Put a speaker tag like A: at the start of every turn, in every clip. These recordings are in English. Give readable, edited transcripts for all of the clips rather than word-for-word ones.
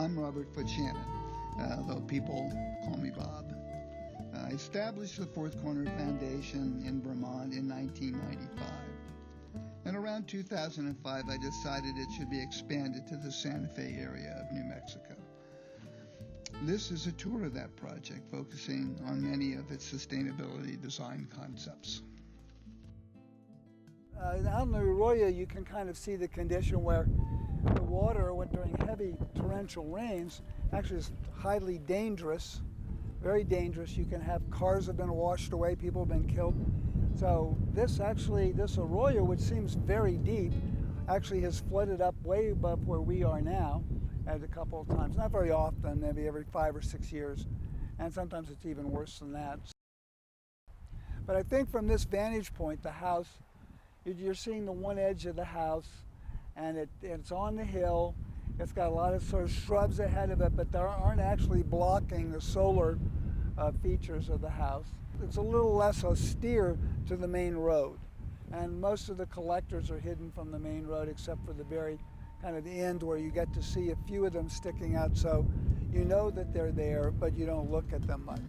A: I'm Robert Shannon, though people call me Bob. I established the Fourth Corner Foundation in Vermont in 1995. And around 2005, I decided it should be expanded to the Santa Fe area of New Mexico. This is a tour of that project, focusing on many of its sustainability design concepts.
B: Out in the arroyo, you can kind of see the condition where the water, during heavy torrential rains, actually is highly dangerous, very dangerous. You can have cars have been washed away, people have been killed. So this arroyo, which seems very deep, actually has flooded up way above where we are now at a couple of times. Not very often, maybe every 5 or 6 years, and sometimes it's even worse than that. But I think from this vantage point, the house, you're seeing the one edge of the house, and it's on the hill. It's got a lot of sort of shrubs ahead of it, but they aren't actually blocking the solar features of the house. It's a little less austere to the main road, and most of the collectors are hidden from the main road except for the very kind of the end where you get to see a few of them sticking out, so you know that they're there, but you don't look at them much.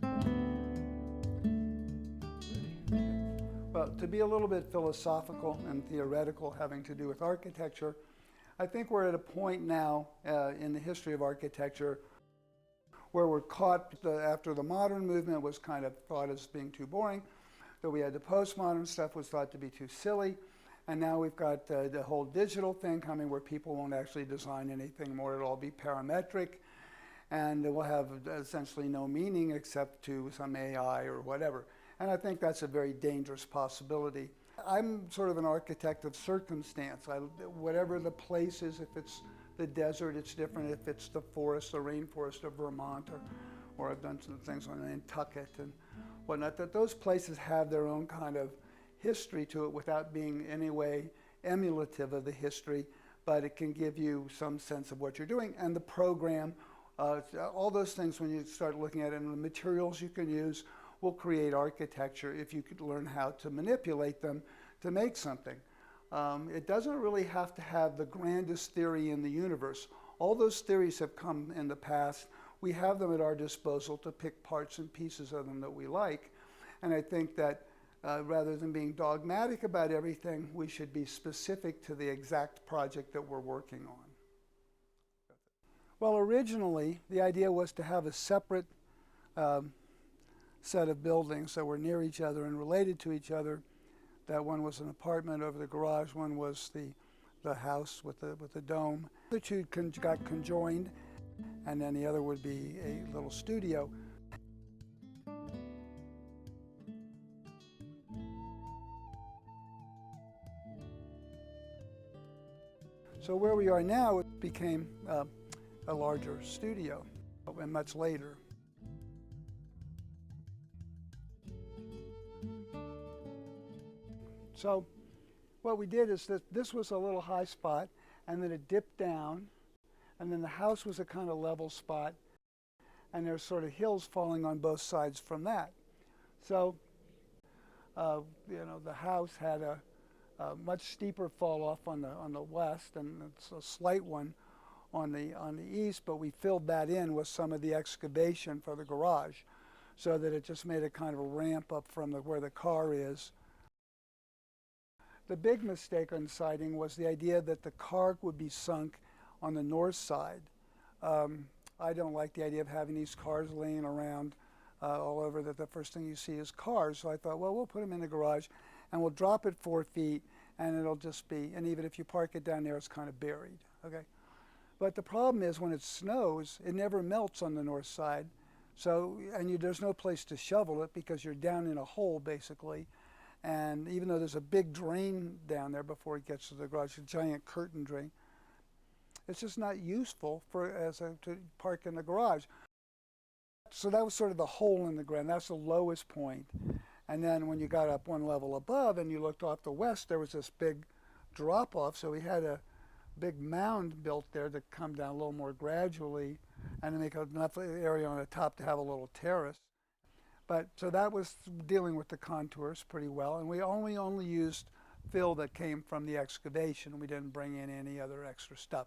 B: Well, to be a little bit philosophical and theoretical having to do with architecture, I think we're at a point now in the history of architecture where we're caught after the modern movement was kind of thought as being too boring, that we had the postmodern stuff was thought to be too silly, and now we've got the whole digital thing coming where people won't actually design anything more, it'll all be parametric, and it will have essentially no meaning except to some AI or whatever. And I think that's a very dangerous possibility. I'm sort of an architect of circumstance. Whatever the place is, if it's the desert, it's different. If it's the forest, the rainforest of Vermont, or I've done some things on Nantucket and whatnot, that those places have their own kind of history to it without being in any way emulative of the history, but it can give you some sense of what you're doing. And the program, all those things when you start looking at it and the materials you can use, will create architecture if you could learn how to manipulate them to make something. It doesn't really have to have the grandest theory in the universe. All those theories have come in the past. We have them at our disposal to pick parts and pieces of them that we like. And I think that rather than being dogmatic about everything, we should be specific to the exact project that we're working on. Well, originally, the idea was to have a separate set of buildings that were near each other and related to each other. That one was an apartment over the garage, one was the house with the dome. The two got conjoined, and then the other would be a little studio. So where we are now, it became a larger studio, and much later. So what we did is that this was a little high spot, and then it dipped down, and then the house was a kind of level spot, and there's sort of hills falling on both sides from that. So, the house had a much steeper fall off on the west, and it's a slight one on the east, but we filled that in with some of the excavation for the garage, so that it just made a kind of a ramp up from where the car is. The big mistake on siting was the idea that the car would be sunk on the north side. I don't like the idea of having these cars laying around all over, that the first thing you see is cars. So I thought, well, we'll put them in the garage and we'll drop it 4 feet, and it'll just be, and even if you park it down there, it's kind of buried, okay? But the problem is when it snows, it never melts on the north side. So, and there's no place to shovel it because you're down in a hole basically. And even though there's a big drain down there before it gets to the garage, a giant curtain drain, it's just not useful to park in the garage. So that was sort of the hole in the ground. That's the lowest point. And then when you got up one level above and you looked off the west, there was this big drop off. So we had a big mound built there to come down a little more gradually and to make enough area on the top to have a little terrace. But so that was dealing with the contours pretty well, and we only used fill that came from the excavation. We didn't bring in any other extra stuff.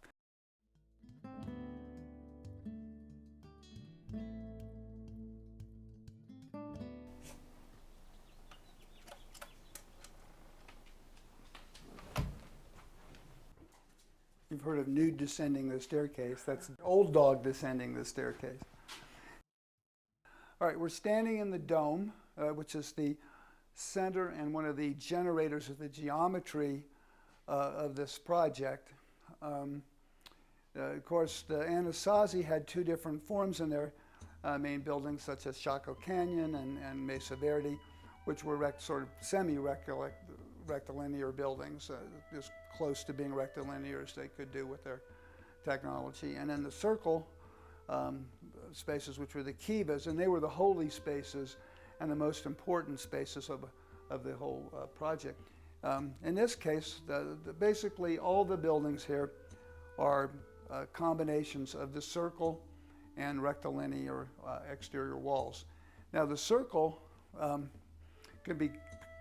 B: You've heard of nude descending the staircase. That's old dog descending the staircase. All right, we're standing in the dome, which is the center and one of the generators of the geometry of this project. Of course, the Anasazi had two different forms in their main buildings, such as Chaco Canyon and Mesa Verde, which were sort of semi-rectilinear buildings, as close to being rectilinear as they could do with their technology. And then the circle spaces, which were the kivas, and they were the holy spaces and the most important spaces of the whole project. In this case, basically all the buildings here are combinations of the circle and rectilinear exterior walls. Now the circle can be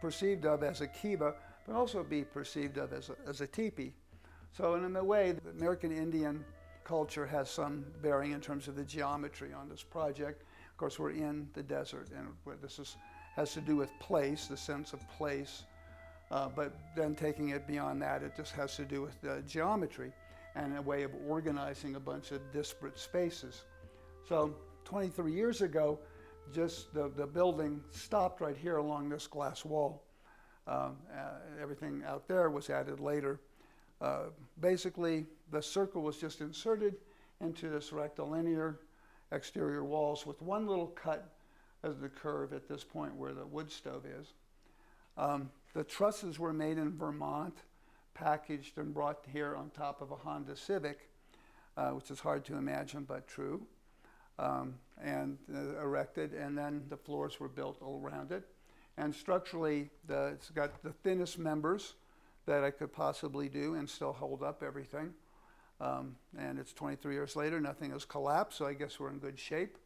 B: perceived of as a kiva, but also be perceived of as a teepee. So in a way, the American Indian culture has some bearing in terms of the geometry on this project. Of course, we're in the desert, and has to do with place, the sense of place, but then taking it beyond that, it just has to do with geometry and a way of organizing a bunch of disparate spaces. So 23 years ago, just the building stopped right here along this glass wall. Everything out there was added later. Basically, the circle was just inserted into this rectilinear exterior walls with one little cut as the curve at this point where the wood stove is. The trusses were made in Vermont, packaged and brought here on top of a Honda Civic, which is hard to imagine but true, and erected, and then the floors were built all around it. And structurally, it's got the thinnest members that I could possibly do and still hold up everything. And it's 23 years later, nothing has collapsed, so I guess we're in good shape.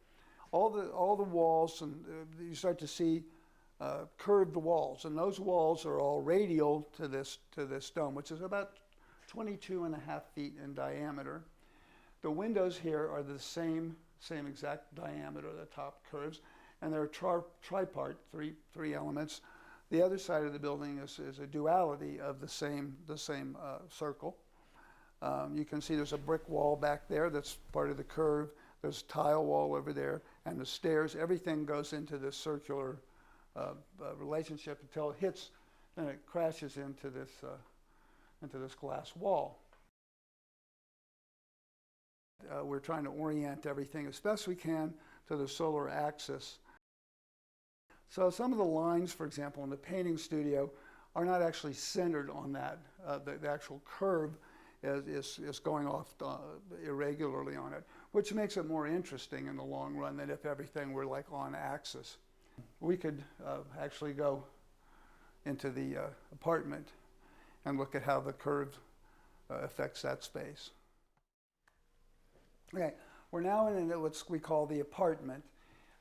B: All the walls, and you start to see curved walls, and those walls are all radial to this dome, which is about 22 and a half feet in diameter. The windows here are the same exact diameter, the top curves, and they're tripart, three elements. The other side of the building is a duality of the same circle. You can see there's a brick wall back there that's part of the curve. There's a tile wall over there, and the stairs. Everything goes into this circular relationship until it hits, and it crashes into this glass wall. We're trying to orient everything as best we can to the solar axis. So some of the lines, for example, in the painting studio are not actually centered on that. The actual curve is going off irregularly on it, which makes it more interesting in the long run than if everything were like on axis. We could actually go into the apartment and look at how the curve affects that space. Okay, we're now in what we call the apartment.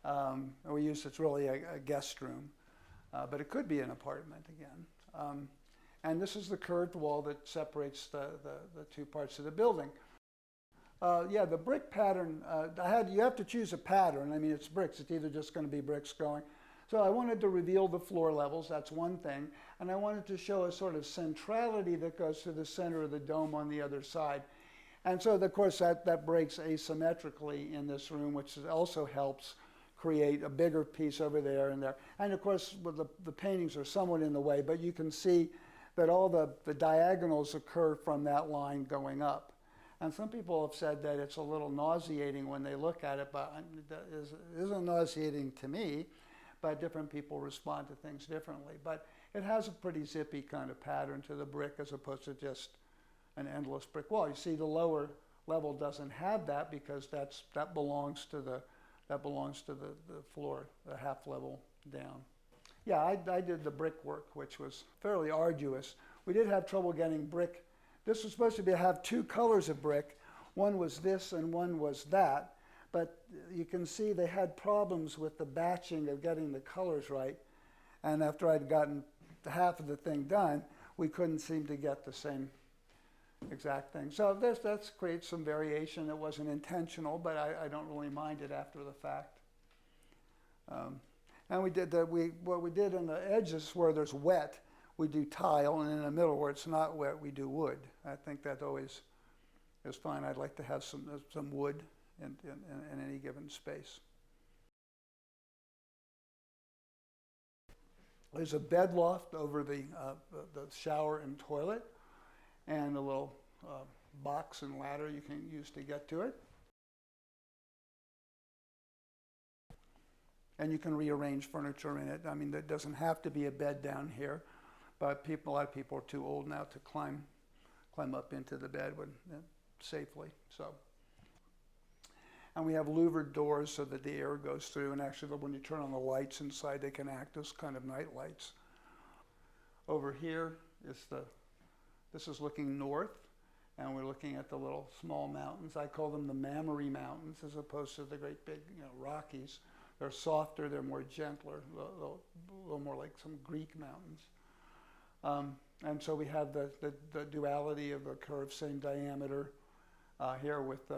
B: It's really a guest room, but it could be an apartment again. And this is the curved wall that separates the two parts of the building. The brick pattern, you have to choose a pattern. I mean, it's bricks. It's either just going to be bricks going. So I wanted to reveal the floor levels. That's one thing. And I wanted to show a sort of centrality that goes to the center of the dome on the other side. And so, of course, that breaks asymmetrically in this room, which also helps create a bigger piece over there and there. And of course, the paintings are somewhat in the way, but you can see that all the diagonals occur from that line going up. And some people have said that it's a little nauseating when they look at it, but it isn't nauseating to me, but different people respond to things differently. But it has a pretty zippy kind of pattern to the brick as opposed to just an endless brick wall. You see the lower level doesn't have that because that belongs to the floor, the half level down. Yeah, I did the brickwork, which was fairly arduous. We did have trouble getting brick. This was supposed to have two colors of brick. One was this and one was that. But you can see they had problems with the batching of getting the colors right. And after I'd gotten half of the thing done, we couldn't seem to get the same exact thing. So that creates some variation. It wasn't intentional, but I don't really mind it after the fact. And what we did on the edges where there's wet, we do tile, and in the middle where it's not wet, we do wood. I think that always is fine. I'd like to have some wood in any given space. There's a bed loft over the shower and toilet, and a little box and ladder you can use to get to it. And you can rearrange furniture in it. I mean, there doesn't have to be a bed down here, but a lot of people are too old now to climb up into the bed safely. So, and we have louvered doors so that the air goes through, and actually when you turn on the lights inside, they can act as kind of night lights. Over here is this is looking north, and we're looking at the little small mountains. I call them the Mammary Mountains as opposed to the great big, Rockies. They're softer, they're more gentler, a little more like some Greek mountains. And so we have the duality of the curve, same diameter here with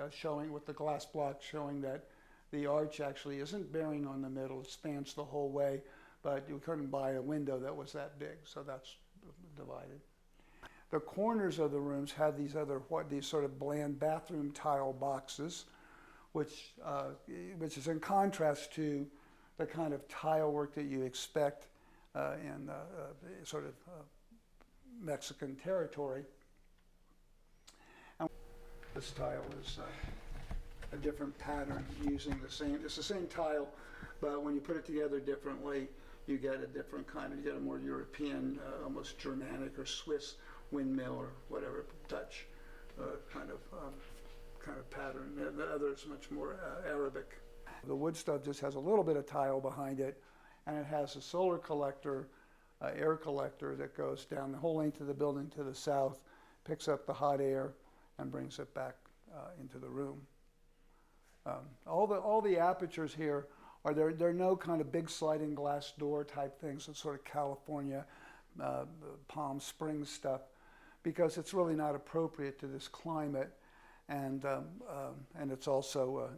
B: showing with the glass block showing that the arch actually isn't bearing on the middle, it spans the whole way, but you couldn't buy a window that was that big, so that's divided. The corners of the rooms have these sort of bland bathroom tile boxes, which is in contrast to the kind of tile work that you expect in sort of Mexican territory. And this tile is a different pattern using it's the same tile, but when you put it together differently, you get a different you get a more European, almost Germanic or Swiss windmill or whatever, Dutch kind of pattern. The other is much more Arabic. The wood stove just has a little bit of tile behind it, and it has a solar collector, air collector that goes down the whole length of the building to the south, picks up the hot air, and brings it back into the room. All the apertures here are there are no kind of big sliding glass door type things. It's sort of California, Palm Springs stuff, because it's really not appropriate to this climate. And it's also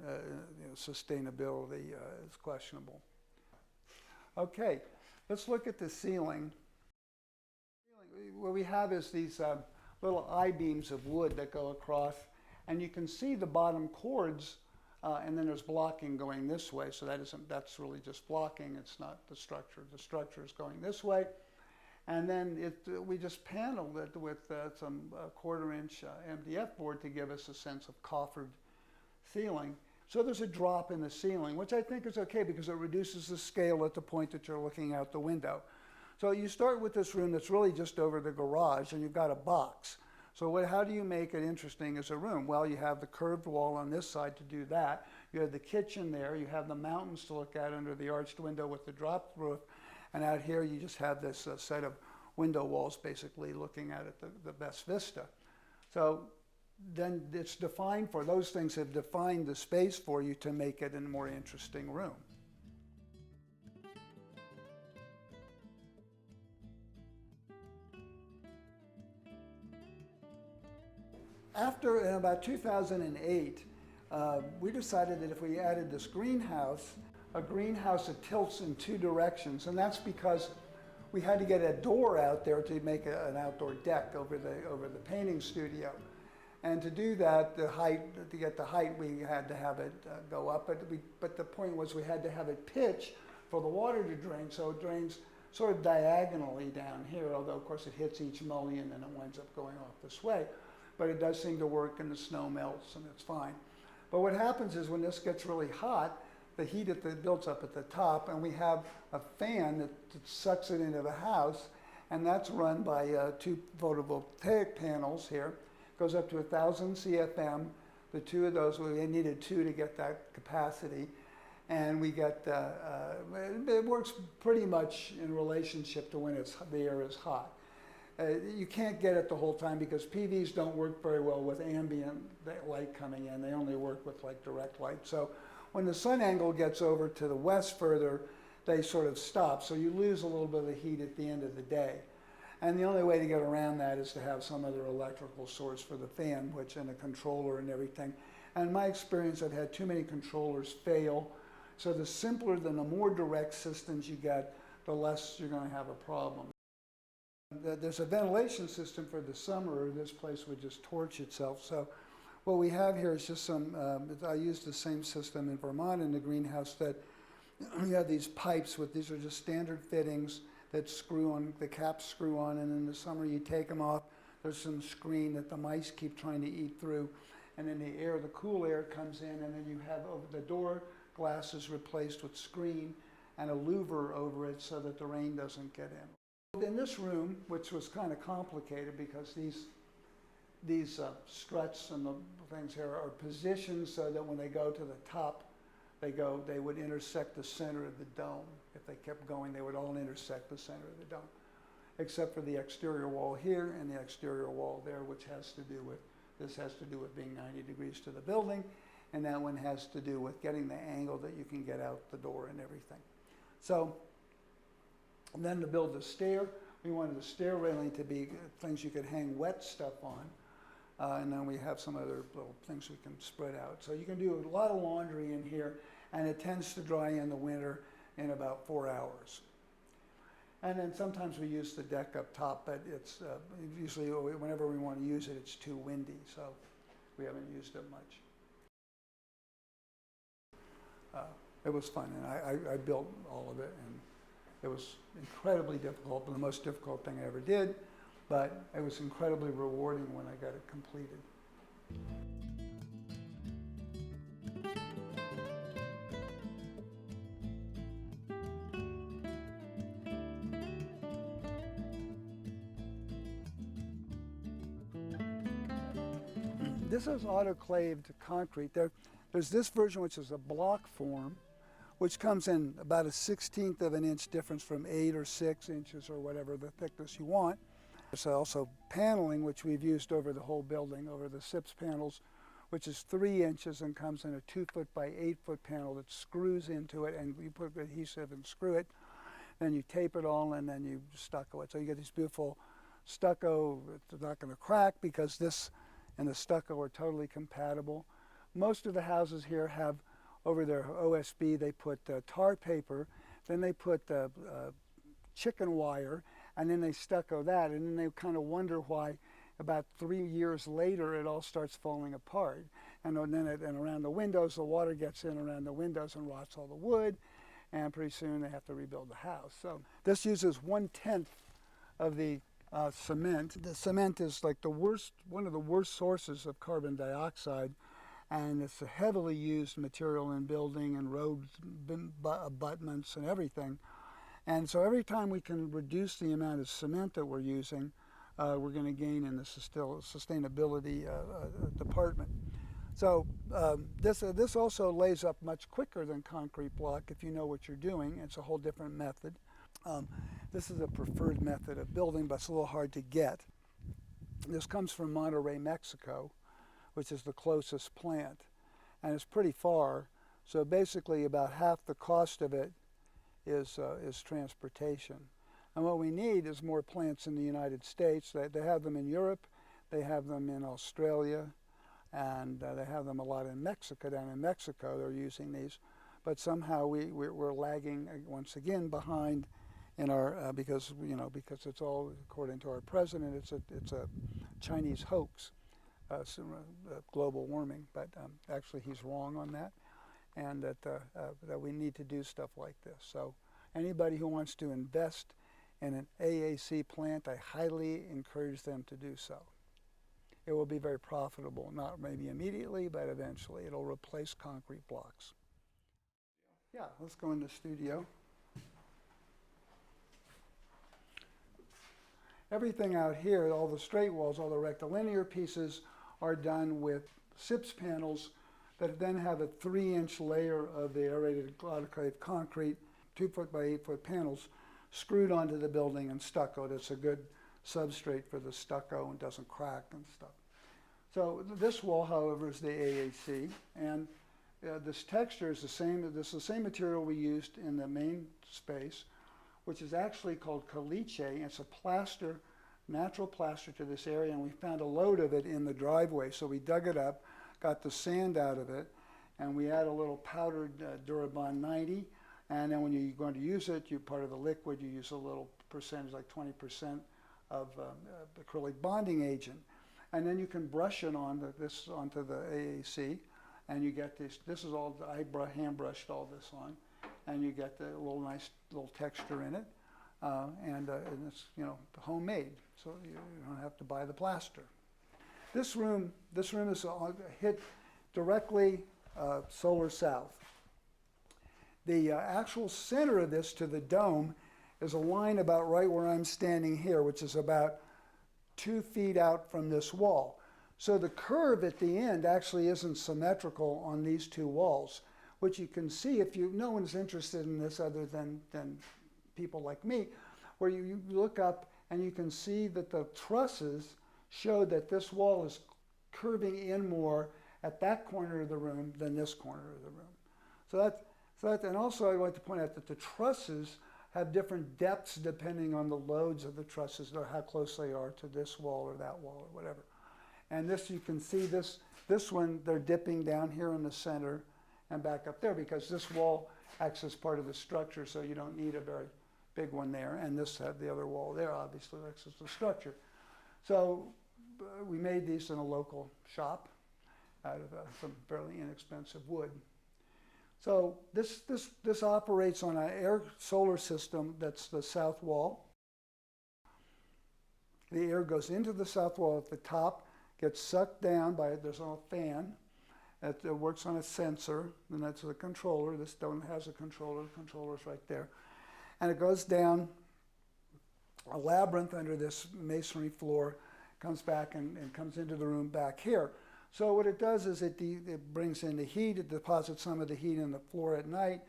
B: sustainability is questionable. Okay, let's look at the ceiling. What we have is these little I-beams of wood that go across, and you can see the bottom chords, and then there's blocking going this way. So that's really just blocking. It's not the structure. The structure is going this way. And then we just paneled it with some 1/4-inch MDF board to give us a sense of coffered ceiling. So there's a drop in the ceiling, which I think is okay because it reduces the scale at the point that you're looking out the window. So you start with this room that's really just over the garage, and you've got a box. So how do you make it interesting as a room? Well, you have the curved wall on this side to do that. You have the kitchen there. You have the mountains to look at under the arched window with the drop roof. And out here, you just have this set of window walls basically looking at it, the best vista. So then it's defined for, those things have defined the space for you to make it a more interesting room. After, in about 2008, we decided that if we added this greenhouse, a greenhouse that tilts in 2 directions, and that's because we had to get a door out there to make an outdoor deck over the painting studio. And to do that, to get the height, we had to have it go up. But the point was we had to have it pitch for the water to drain, so it drains sort of diagonally down here, although of course it hits each mullion and it winds up going off this way. But it does seem to work, and the snow melts and it's fine. But what happens is when this gets really hot, the heat builds up at the top, and we have a fan that sucks it into the house, and that's run by 2 photovoltaic panels here. It goes up to 1,000 CFM. The 2 of those, we needed 2 to get that capacity, and we get, it works pretty much in relationship to when the air is hot. You can't get it the whole time because PVs don't work very well with ambient light coming in. They only work with like direct light. So when the sun angle gets over to the west further, they sort of stop. So you lose a little bit of the heat at the end of the day. And the only way to get around that is to have some other electrical source for the fan, and a controller and everything. And in my experience, I've had too many controllers fail. So the more direct systems you get, the less you're going to have a problem. There's a ventilation system for the summer, or this place would just torch itself. So what we have here is just some, I use the same system in Vermont in the greenhouse, that you have these pipes with, these are just standard fittings that screw on, the caps screw on, and in the summer you take them off. There's some screen that the mice keep trying to eat through, and then the air, the cool air comes in, and then you have over the door glass is replaced with screen and a louver over it so that the rain doesn't get in. In this room, which was kind of complicated because these struts and the things here are positioned so that when they go to the top, they would intersect the center of the dome. If they kept going, they would all intersect the center of the dome, except for the exterior wall here and the exterior wall there, which has to do with, this has to do with being 90 degrees to the building, and that one has to do with getting the angle that you can get out the door and everything. So, and then to build the stair, we wanted the stair railing to be things you could hang wet stuff on. And then we have some other little things we can spread out. So you can do a lot of laundry in here, and it tends to dry in the winter in about 4 hours. And then sometimes we use the deck up top, but it's usually whenever we want to use it, it's too windy, so we haven't used it much. It was fun, and I built all of it, and it was incredibly difficult, the most difficult thing I ever did, but it was incredibly rewarding when I got it completed. This is autoclaved concrete. There's this version, which is a block form, which comes in about a 1/16 of an inch difference from 8 or 6 inches or whatever the thickness you want. There's also paneling, which we've used over the whole building, over the SIPS panels, which is 3 inches and comes in a 2-foot by 8-foot panel that screws into it, and you put adhesive and screw it. Then you tape it all, and then you stucco it. So you get these beautiful stucco. It's not going to crack because this and the stucco are totally compatible. Most of the houses here have, over their OSB, they put tar paper, then they put chicken wire, and then they stucco that, and then they kind of wonder why about 3 years later it all starts falling apart. And then and around the windows, the water gets in around the windows and rots all the wood, and pretty soon they have to rebuild the house. So this uses 1/10 of the cement. The cement is like one of the worst sources of carbon dioxide, and it's a heavily used material in building and road abutments and everything. And so every time we can reduce the amount of cement that we're using, we're going to gain in the sustainability department. So this also lays up much quicker than concrete block if you know what you're doing. It's a whole different method. This is a preferred method of building, but it's a little hard to get. This comes from Monterrey, Mexico, which is the closest plant, and it's pretty far. So basically about half the cost of it is transportation. And what we need is more plants in the United States. They have them in Europe, they have them in Australia, and they have them a lot in Mexico. Down in Mexico they're using these, but somehow we're lagging once again behind in our because it's all, according to our president, it's a Chinese hoax, global warming. But actually he's wrong on that, and that we need to do stuff like this. So anybody who wants to invest in an AAC plant, I highly encourage them to do so. It will be very profitable, not maybe immediately, but eventually. It'll replace concrete blocks. Yeah, let's go in the studio. Everything out here, all the straight walls, all the rectilinear pieces are done with SIPS panels that then have a 3-inch layer of the aerated autoclave concrete, 2-foot by 8-foot panels, screwed onto the building and stuccoed. It's a good substrate for the stucco and doesn't crack and stuff. So this wall, however, is the AAC, and this texture is the same. This is the same material we used in the main space, which is actually called caliche. It's a plaster, natural plaster to this area, and we found a load of it in the driveway. So we dug it up, got the sand out of it, and we add a little powdered Durabond 90. And then when you're going to use it, part of the liquid, you use a little percentage, like 20% acrylic bonding agent. And then you can brush it onto the AAC, and you get this. This is all, I hand brushed all this on, and you get the nice little texture in it. And it's, homemade, so you don't have to buy the plaster. This room is hit directly solar south. The actual center of this to the dome is a line about right where I'm standing here, which is about 2 feet out from this wall. So the curve at the end actually isn't symmetrical on these two walls, which you can see if no one's interested in this other than people like me, where you look up and you can see that the trusses show that this wall is curving in more at that corner of the room than this corner of the room. So that, and also I want to point out that the trusses have different depths depending on the loads of the trusses or how close they are to this wall or that wall or whatever. And this, you can see this one, they're dipping down here in the center and back up there because this wall acts as part of the structure, so you don't need a very big one there. And this had the other wall there, obviously, acts as the structure. So we made these in a local shop out of some fairly inexpensive wood. So this operates on an air solar system that's the south wall. The air goes into the south wall at the top, gets sucked down by, there's a fan that works on a sensor, and that's the controller. This one has a controller, the controller's right there. And it goes down a labyrinth under this masonry floor, comes back and comes into the room back here. So what it does is it brings in the heat, it deposits some of the heat in the floor at night,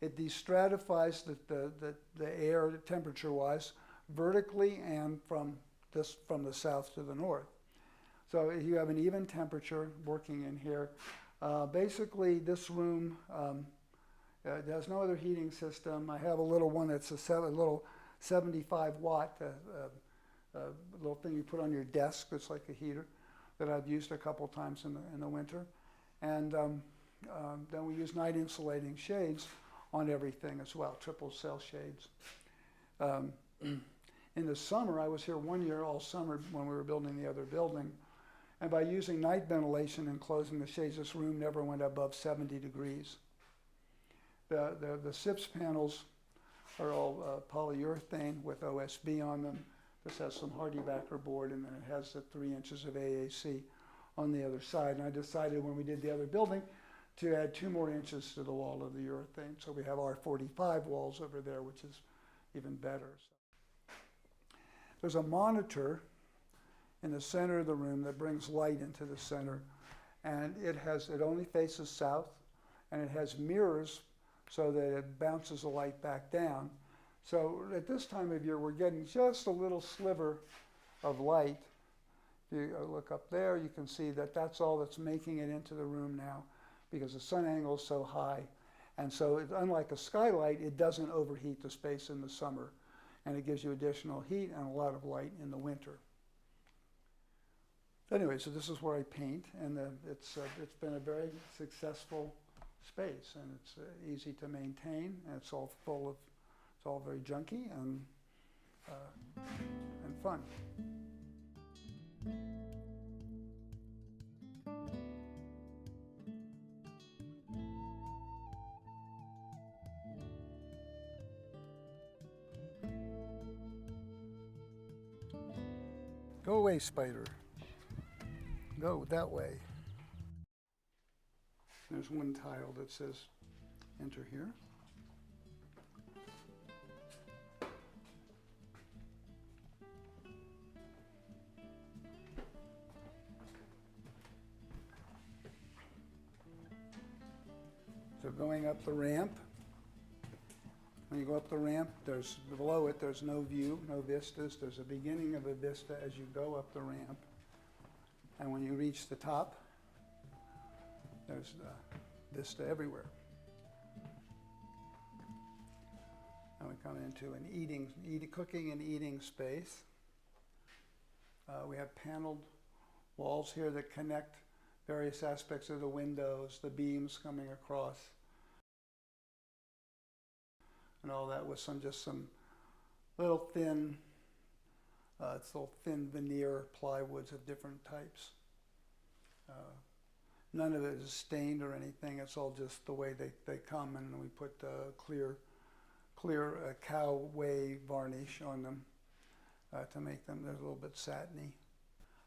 B: it destratifies the air temperature-wise vertically and from the south to the north. So you have an even temperature working in here. Basically, this room there's no other heating system. I have a little one that's a little 75-watt little thing you put on your desk that's like a heater that I've used a couple times in the winter. And then we use night insulating shades on everything as well, triple cell shades. In the summer, I was here one year all summer when we were building the other building. And by using night ventilation and closing the shades, this room never went above 70 degrees. The SIPS panels are all polyurethane with OSB on them. This has some Hardy-Backer board, and then it has the 3 inches of AAC on the other side. And I decided when we did the other building to add 2 more inches to the wall of the urethane. So we have R45 walls over there, which is even better. There's a monitor in the center of the room that brings light into the center. And it only faces south, and it has mirrors so that it bounces the light back down. So at this time of year, we're getting just a little sliver of light. If you look up there, you can see that that's all that's making it into the room now because the sun angle is so high. And so unlike a skylight, it doesn't overheat the space in the summer. And it gives you additional heat and a lot of light in the winter. Anyway, so this is where I paint, and it's been a very successful space, and it's easy to maintain, and it's all very junky and fun. Go away, spider. Go that way. There's one tile that says enter here. So going up the ramp, when you go up the ramp, below it there's no view, no vistas. There's a beginning of a vista as you go up the ramp. And when you reach the top, there's vista everywhere. And we come into an cooking and eating space. We have paneled walls here that connect various aspects of the windows, the beams coming across, and all that with just some little thin It's little thin veneer plywoods of different types. None of it is stained or anything. It's all just the way they come, and we put clear cow whey varnish on them to make them, they're a little bit satiny.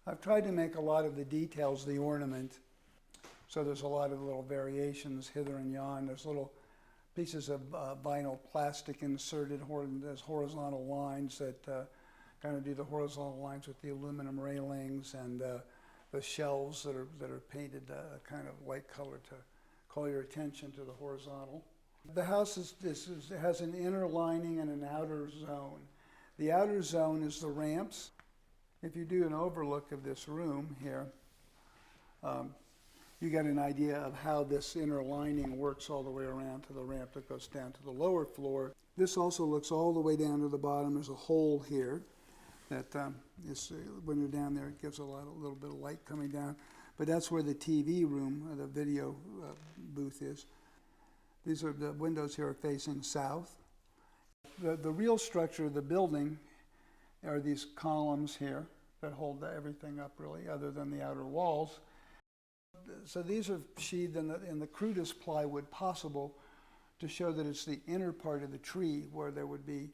B: I've tried to make a lot of the details the ornament, so there's a lot of little variations hither and yon. There's little pieces of vinyl plastic inserted as horizontal lines that kind of do the horizontal lines with the aluminum railings, and the shelves that are painted a kind of light color to call your attention to the horizontal. The house has an inner lining and an outer zone. The outer zone is the ramps. If you do an overlook of this room here, you get an idea of how this inner lining works all the way around to the ramp that goes down to the lower floor. This also looks all the way down to the bottom. There's a hole here that when you're down there, it gives a little bit of light coming down. But that's where the TV room, the video booth is. These are the windows here are facing south. The real structure of the building are these columns here that hold everything up really, other than the outer walls. So these are sheathed in the crudest plywood possible to show that it's the inner part of the tree where there would be,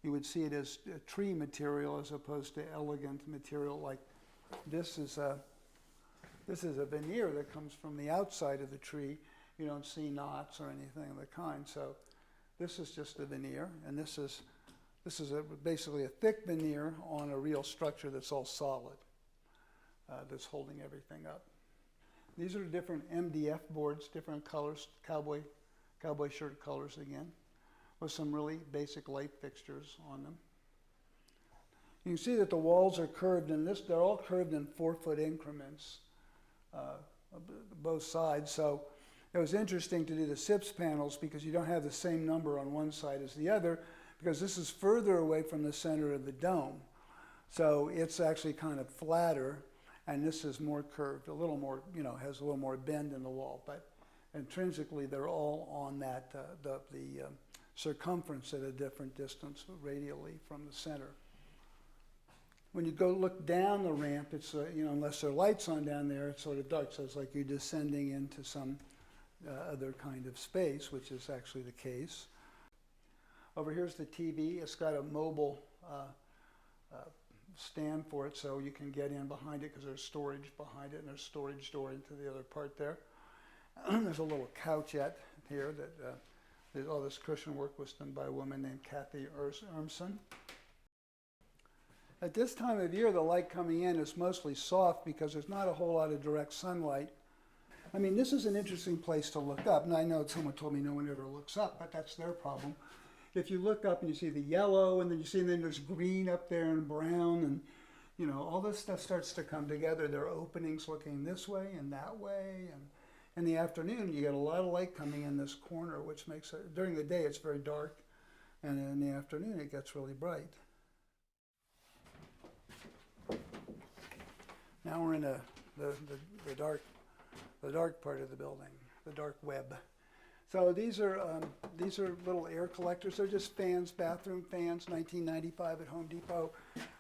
B: you would see it as a tree material as opposed to elegant material like this is a veneer that comes from the outside of the tree. You don't see knots or anything of the kind. So this is just a veneer, and this is basically a thick veneer on a real structure that's all solid, that's holding everything up. These are different MDF boards, different colors, cowboy shirt colors again, with some really basic light fixtures on them. You can see that the walls are curved, and they're all curved in 4-foot increments, both sides. So it was interesting to do the SIPS panels because you don't have the same number on one side as the other, because this is further away from the center of the dome. So it's actually kind of flatter, and this is more curved, a little more, has a little more bend in the wall. But intrinsically, they're all on that, the circumference at a different distance radially from the center. When you go look down the ramp, it's, unless there are lights on down there, it's sort of dark. So it's like you're descending into some other kind of space, which is actually the case. Over here's the TV. It's got a mobile stand for it, so you can get in behind it because there's storage behind it, and there's storage door into the other part there. There's a little couchette here that all this cushion work was done by a woman named Kathy Urmson. At this time of year, the light coming in is mostly soft because there's not a whole lot of direct sunlight. I mean, this is an interesting place to look up, and I know someone told me no one ever looks up, but that's their problem. If you look up and you see the yellow, and then there's green up there and brown, and all this stuff starts to come together. There are openings looking this way and that way, and in the afternoon you get a lot of light coming in this corner, which makes it, during the day it's very dark, and in the afternoon it gets really bright. Now we're in the dark part of the building, the dark web. So these are little air collectors. They're just fans, bathroom fans, 1995 at Home Depot.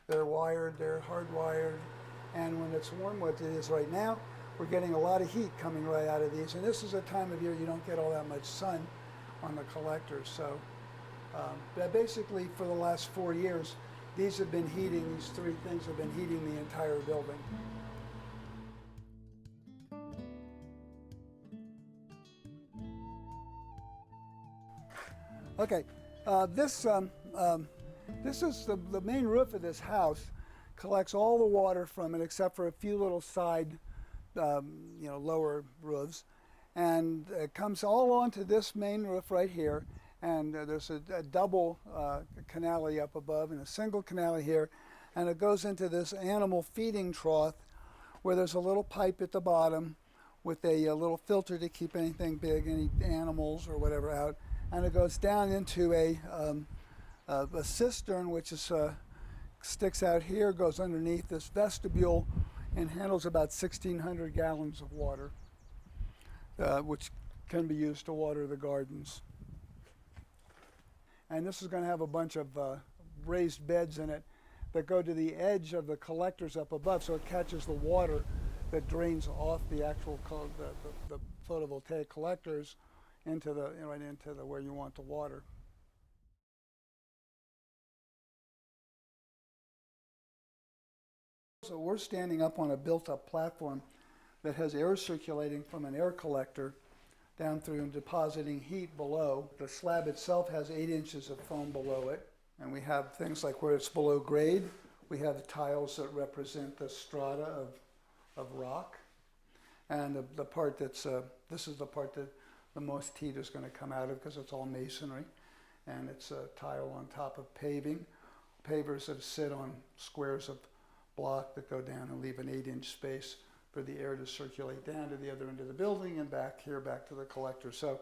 B: They're wired, they're hardwired, and when it's warm, what it is right now, we're getting a lot of heat coming right out of these. And this is a time of year you don't get all that much sun on the collectors. So basically for the last 4 years, these three things have been heating the entire building. Okay, this is the main roof of this house. Collects all the water from it except for a few little side, lower roofs, and it comes all onto this main roof right here. And there's a double canale up above and a single canale here, and it goes into this animal feeding trough where there's a little pipe at the bottom with a little filter to keep anything big, any animals or whatever out. And it goes down into a cistern, which is sticks out here, goes underneath this vestibule, and handles about 1,600 gallons of water, which can be used to water the gardens. And this is going to have a bunch of raised beds in it that go to the edge of the collectors up above, so it catches the water that drains off the actual the photovoltaic collectors into the right into the where you want the water. So we're standing up on a built-up platform that has air circulating from an air collector down through and depositing heat below. The slab itself has 8 inches of foam below it, and we have things like where it's below grade. We have tiles that represent the strata of rock, and the part that's this is the part that the most heat is going to come out of because it's all masonry, and it's a tile on top of paving, pavers that sit on squares of block that go down and leave an 8-inch space for the air to circulate down to the other end of the building and back here, back to the collector. So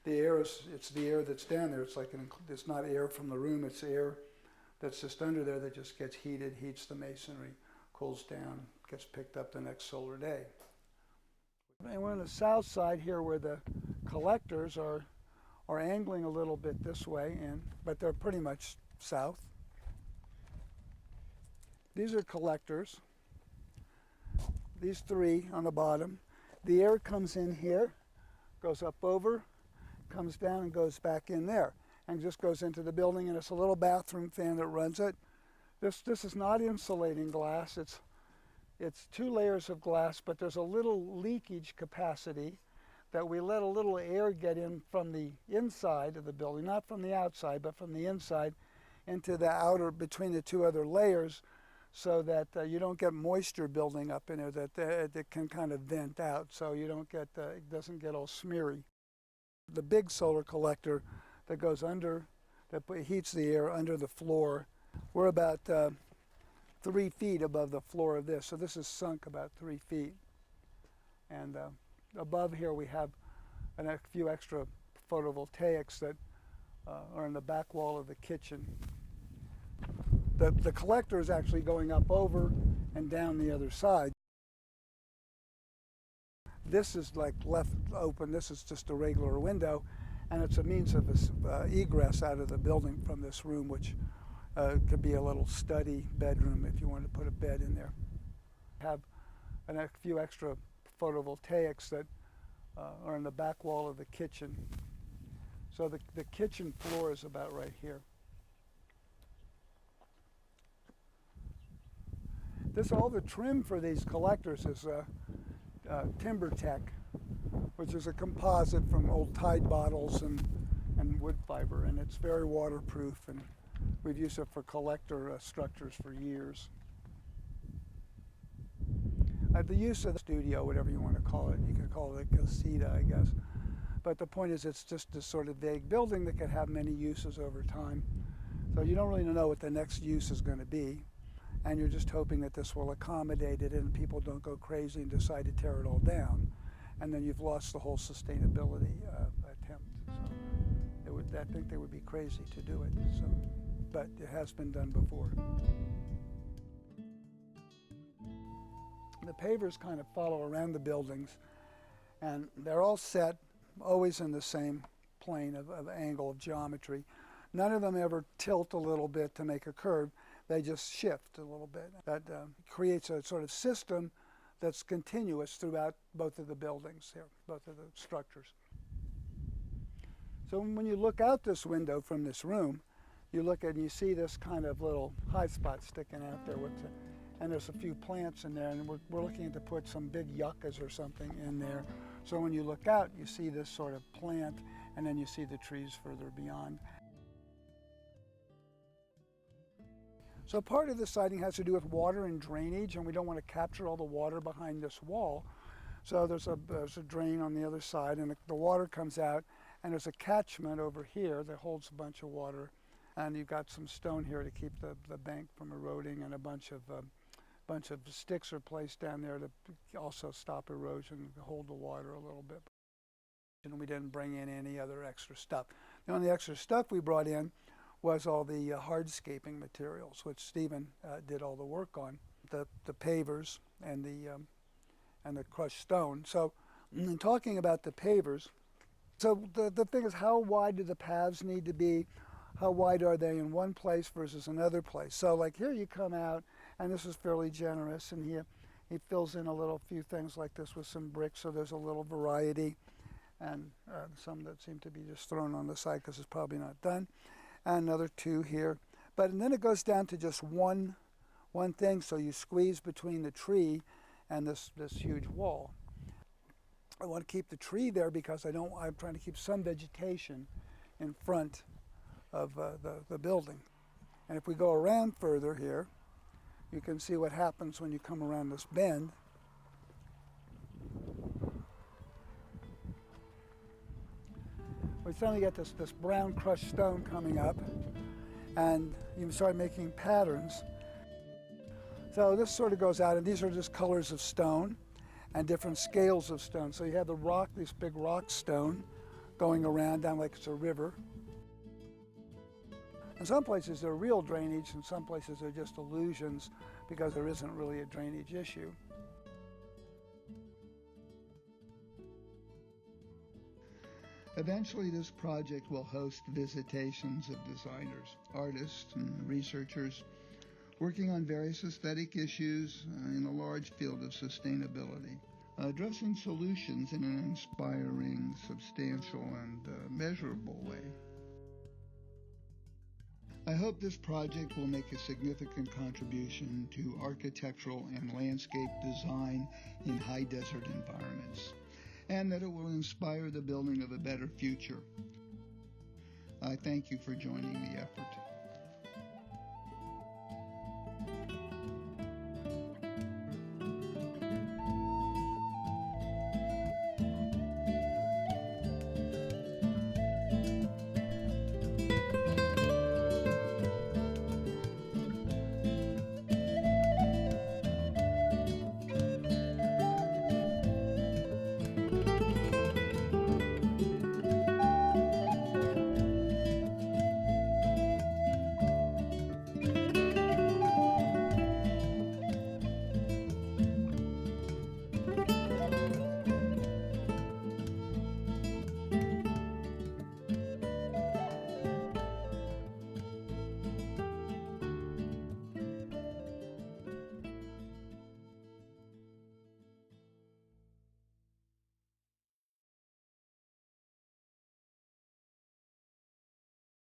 B: the air it's the air that's down there. It's like it's not air from the room. It's air that's just under there that just gets heated, heats the masonry, cools down, gets picked up the next solar day. And we're on the south side here where the collectors are angling a little bit this way, but they're pretty much south. These are collectors. These 3 on the bottom. The air comes in here, goes up over, comes down and goes back in there, and just goes into the building, and it's a little bathroom fan that runs it. This is not insulating glass. It's 2 layers of glass, but there's a little leakage capacity that we let a little air get in from the inside of the building, not from the outside, but from the inside into the outer, between the 2 other layers, so that you don't get moisture building up in there, that it can kind of vent out, so you don't get it doesn't get all smeary. The big solar collector that goes under, that heats the air under the floor, we're about 3 feet above the floor of this, so this is sunk about 3 feet. And above here we have a few extra photovoltaics that are in the back wall of the kitchen. The collector is actually going up over and down the other side. This is like left open. This is just a regular window, and it's a means of egress out of the building from this room, which could be a little study bedroom if you wanted to put a bed in there. Have a few extra photovoltaics that are in the back wall of the kitchen. So the kitchen floor is about right here. All the trim for these collectors is Timber Tech, which is a composite from old Tide bottles and wood fiber, and it's very waterproof, and we've used it for collector structures for years. The use of the studio, whatever you want to call it, you can call it a casita, I guess. But the point is, it's just this sort of vague building that can have many uses over time. So you don't really know what the next use is going to be. And you're just hoping that this will accommodate it and people don't go crazy and decide to tear it all down. And then you've lost the whole sustainability attempt. So I think they would be crazy to do it. So, but it has been done before. The pavers kind of follow around the buildings, and they're all set always in the same plane of angle of geometry. None of them ever tilt a little bit to make a curve. They just shift a little bit. That creates a sort of system that's continuous throughout both of the buildings here, both of the structures. So when you look out this window from this room, you look and you see this kind of little high spot sticking out there, and there's a few plants in there, and we're looking to put some big yuccas or something in there. So when you look out, you see this sort of plant, and then you see the trees further beyond. So part of the siding has to do with water and drainage, and we don't want to capture all the water behind this wall. So there's a drain on the other side, and the water comes out, and there's a catchment over here that holds a bunch of water. And you've got some stone here to keep the bank from eroding, and a bunch of sticks are placed down there to also stop erosion and hold the water a little bit. And we didn't bring in any other extra stuff. The only extra stuff we brought in was all the hardscaping materials, which Stephen did all the work on, the pavers and the crushed stone. So in talking about the pavers, so the thing is, how wide do the paths need to be? how wide are they in one place versus another place. So like here you come out, and this is fairly generous, and he fills in a few things like this with some bricks, so there's a little variety, and some that seem to be just thrown on the side because it's probably not done, and another two here. And then it goes down to just one thing, so you squeeze between the tree and this huge wall. I want to keep the tree there because I'm trying to keep some vegetation in front of the building. And if we go around further here, you can see what happens when you come around this bend. We suddenly get this brown crushed stone coming up, and you start making patterns. So this sort of goes out, and these are just colors of stone and different scales of stone. So you have the rock, this big rock stone going around down like it's a river. In some places they're real drainage, and some places they're just illusions because there isn't really a drainage issue.
A: Eventually, this project will host visitations of designers, artists, and researchers working on various aesthetic issues in a large field of sustainability, addressing solutions in an inspiring, substantial, and measurable way. I hope this project will make a significant contribution to architectural and landscape design in high desert environments, and that it will inspire the building of a better future. I thank you for joining the effort.